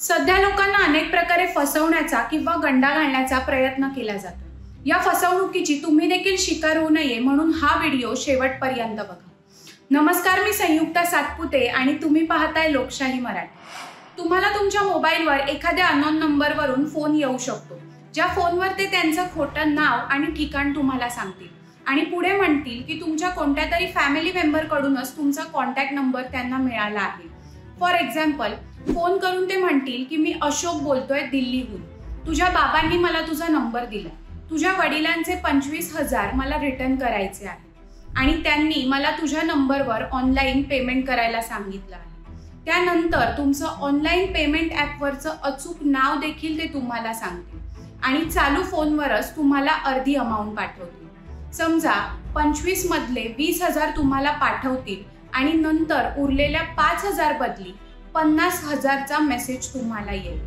सध्या लोकांना अनेक प्रकारे फसवण्याचा किंवा गंडा घालण्याचा प्रयत्न केला जातो। या फसवणुकीची तुम्ही देखील शिकार होऊ नये म्हणून हा व्हिडिओ शेवटपर्यंत बघा। नमस्कार, मी संयुक्ता सातपुते आणि तुम्ही पाहताय लोकशाही मराठी। तुम्हाला तुमच्या मोबाईलवर एखाद्या अननोन नंबरवरून फोन येऊ शकतो, ज्या फोनवर ते त्यांचं खोटं नाव आणि ठिकाण तुम्हाला सांगतील आणि पुढे म्हणतील की तुमच्या कोणत्या तरी फॅमिली मेंबर कडूनच तुमचा कॉन्टॅक्ट नंबर त्यांना मिळाला आहे। फॉर एक्झाम्पल, फोन करून ते म्हणतील की मी अशोक बोलतोय दिल्लीहून, तुझ्या बाबांनी मला तुझा नंबर दिला, तुझ्या वडिलांचे 25,000 मला रिटर्न करायचे आहे आणि त्यांनी मला तुझ्या नंबरवर ऑनलाईन पेमेंट करायला सांगितलं आहे। त्यानंतर तुमचं ऑनलाईन पेमेंट ॲपवरचं अचूक नाव देखील ते तुम्हाला सांगतील आणि चालू फोनवरच तुम्हाला अर्धी अमाऊंट पाठवतील। समजा 25 मधले 20,000 तुम्हाला पाठवतील आणि नंतर उरलेल्या 5,000 बदली 50,000चा मेसेज तुम्हाला येईल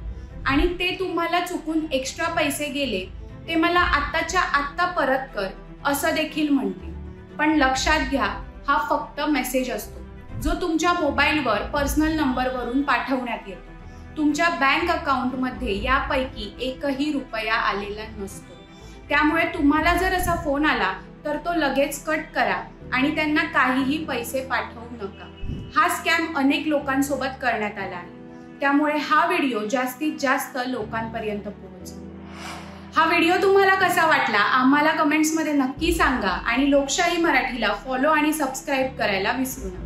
आणि ते तुम्हाला चुकून एक्स्ट्रा पैसे गेले ते मला आत्ताच्या आत्ता परत कर असं देखील म्हणतील। पण लक्षात घ्या, हा फक्त मेसेज असतो जो तुमच्या मोबाईलवर पर्सनल नंबरवरून पाठवण्यात येतो। तुमच्या बँक अकाउंटमध्ये यापैकी एकही रुपया आलेला नसतो। त्यामुळे तुम्हाला जर असा फोन आला तर तो लगेच कट करा आणि त्यांना काहीही पैसे पाठवू नका। हा स्कॅम अनेक लोकांसोबत करण्यात आला आहे, त्यामुळे हा व्हिडिओ जास्तीत जास्त लोकांपर्यंत पोहोचवा। हा व्हिडिओ तुम्हाला कसा वाटला आम्हाला कमेंट्समध्ये नक्की सांगा आणि लोकशाही मराठीला फॉलो आणि सबस्क्राईब करायला विसरू नका।